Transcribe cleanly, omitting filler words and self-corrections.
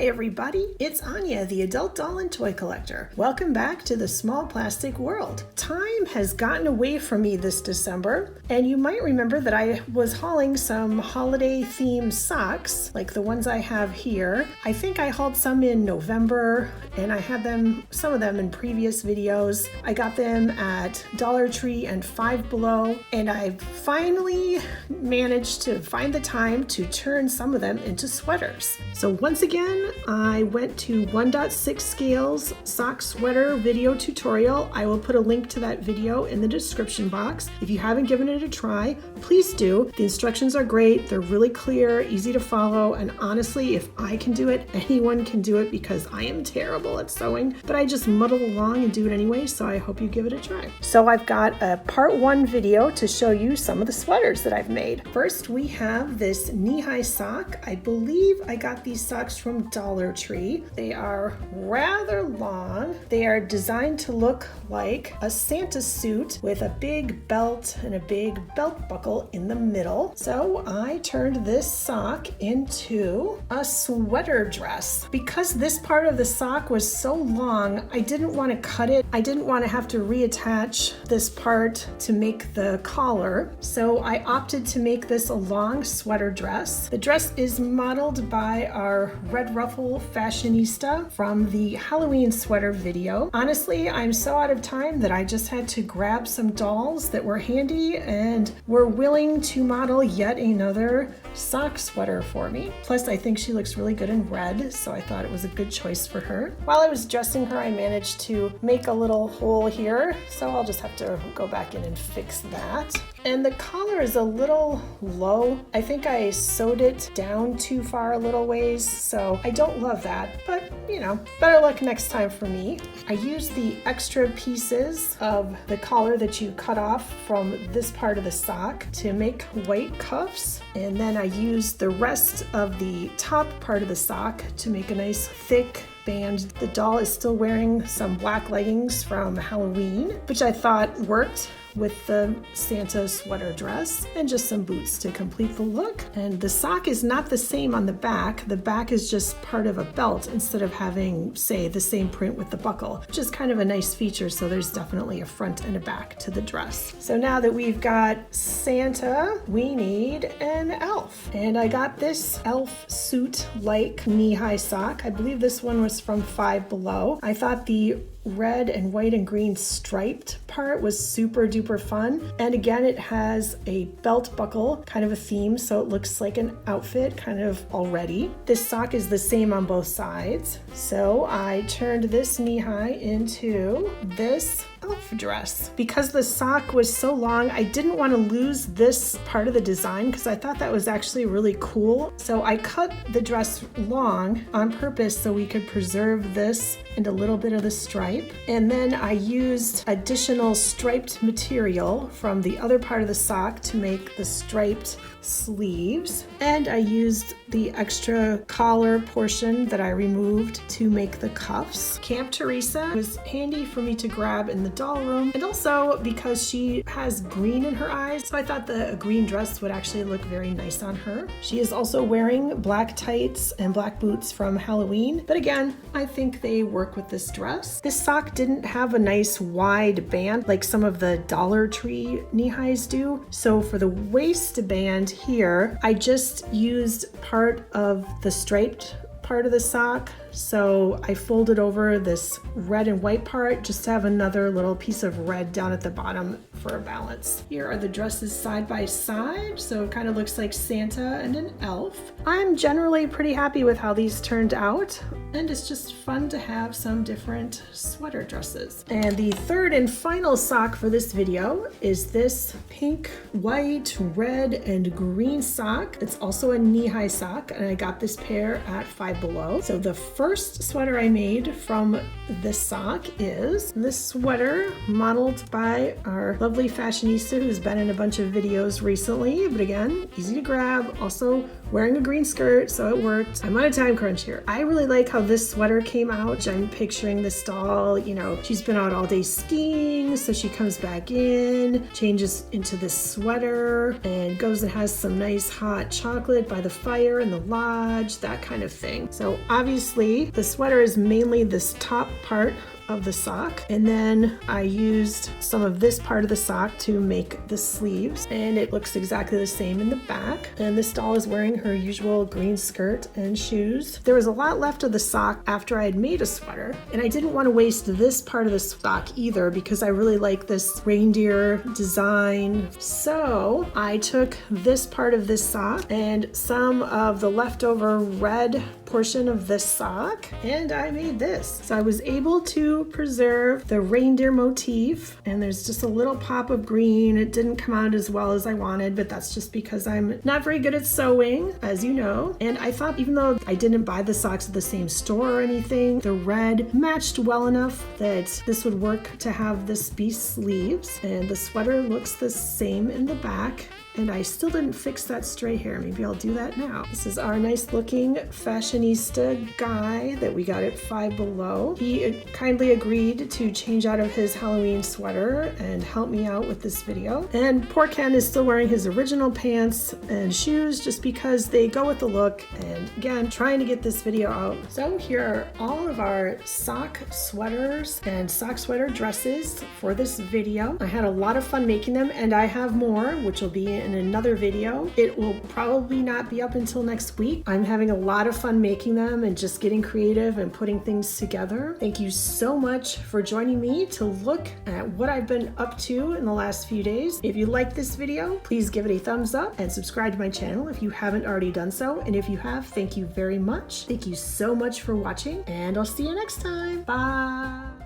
Hi everybody, it's Anya, the adult doll and toy collector. Welcome back to the small plastic world. Time has gotten away from me this December, and you might remember that I was hauling some holiday themed socks, like the ones I have here. I think I hauled some in November, and I had some of them in previous videos. I got them at Dollar Tree and Five Below, and I finally managed to find the time to turn some of them into sweaters. So once again, I went to 1.6 scales sock sweater video tutorial. I will put a link to that video in the description box. If you haven't given it a try, please do. The instructions are great. They're really clear, easy to follow, and honestly, if I can do it, anyone can do it because I am terrible at sewing, but I just muddle along and do it anyway, so I hope you give it a try. So I've got a part 1 video to show you some of the sweaters that I've made. First, we have this knee-high sock. I believe I got these socks from Dollar Tree. They are rather long. They are designed to look like a Santa suit with a big belt and a big belt buckle in the middle. So I turned this sock into a sweater dress. Because this part of the sock was so long, I didn't want to cut it. I didn't want to have to reattach this part to make the collar. So I opted to make this a long sweater dress. The dress is modeled by our Red Ruffle fashionista from the Halloween sweater video. Honestly, I'm so out of time that I just had to grab some dolls that were handy and were willing to model yet another sock sweater for me. Plus, I think she looks really good in red, so I thought it was a good choice for her. While I was dressing her, I managed to make a little hole here, so I'll just have to go back in and fix that. And the collar is a little low. I think I sewed it down too far a little ways, so I don't love that, but you know, better luck next time for me. I used the extra pieces of the collar that you cut off from this part of the sock to make white cuffs, and then I used the rest of the top part of the sock to make a nice thick band. The doll is still wearing some black leggings from Halloween, which I thought worked with the Santa sweater dress, and just some boots to complete the look. And the sock is not the same on the back. The back is just part of a belt instead of having, say, the same print with the buckle, which is kind of a nice feature, so there's definitely a front and a back to the dress. So now that we've got Santa, we need an elf. And I got this elf suit-like knee-high sock. I believe this one was from Five Below. I thought the red and white and green striped part was super duper fun, and again it has a belt buckle, kind of a theme, so it looks like an outfit kind of already. This sock is the same on both sides, so I turned this knee-high into this elf dress. Because the sock was so long, I didn't want to lose this part of the design because I thought that was actually really cool. So I cut the dress long on purpose so we could preserve this and a little bit of the stripe. And then I used additional striped material from the other part of the sock to make the striped sleeves. And I used the extra collar portion that I removed to make the cuffs. Camp Teresa was handy for me to grab in the doll room, and also because she has green in her eyes, so I thought the green dress would actually look very nice on her. She is also wearing black tights and black boots from Halloween, but again, I think they work with this dress. This sock didn't have a nice wide band like some of the Dollar Tree knee-highs do, so for the waistband here, I just used part of the striped part of the sock. So I folded over this red and white part just to have another little piece of red down at the bottom for a balance. Here are the dresses side by side, so it kind of looks like Santa and an elf. I'm generally pretty happy with how these turned out, and it's just fun to have some different sweater dresses. And the third and final sock for this video is this pink, white, red, and green sock. It's also a knee-high sock, and I got this pair at Five Below. So the first sweater I made from this sock is this sweater modeled by our lovely fashionista who's been in a bunch of videos recently, but again, easy to grab, also wearing a green skirt, so it worked. I'm on a time crunch here. I really like how this sweater came out. I'm picturing this doll, you know, she's been out all day skiing, so she comes back in, changes into this sweater, and goes and has some nice hot chocolate by the fire in the lodge, that kind of thing. So obviously the sweater is mainly this top part of the sock, and then I used some of this part of the sock to make the sleeves, and it looks exactly the same in the back. And this doll is wearing her usual green skirt and shoes. There was a lot left of the sock after I had made a sweater, and I didn't want to waste this part of the sock either because I really like this reindeer design. So I took this part of this sock and some of the leftover red portion of this sock, and I made this. So I was able to preserve the reindeer motif, and there's just a little pop of green. It didn't come out as well as I wanted, but that's just because I'm not very good at sewing, as you know. And I thought, even though I didn't buy the socks at the same store or anything, the red matched well enough that this would work to have this be sleeves. And the sweater looks the same in the back. And I still didn't fix that stray hair. Maybe I'll do that now. This is our nice looking fashionista guy that we got at Five Below. He kindly agreed to change out of his Halloween sweater and help me out with this video. And poor Ken is still wearing his original pants and shoes just because they go with the look. And again, trying to get this video out. So here are all of our sock sweaters and sock sweater dresses for this video. I had a lot of fun making them, and I have more, which will be in another video. It will probably not be up until next week. I'm having a lot of fun making them and just getting creative and putting things together. Thank you so much for joining me to look at what I've been up to in the last few days. If you like this video, please give it a thumbs up and subscribe to my channel if you haven't already done so. And if you have, thank you very much. Thank you so much for watching, and I'll see you next time. Bye.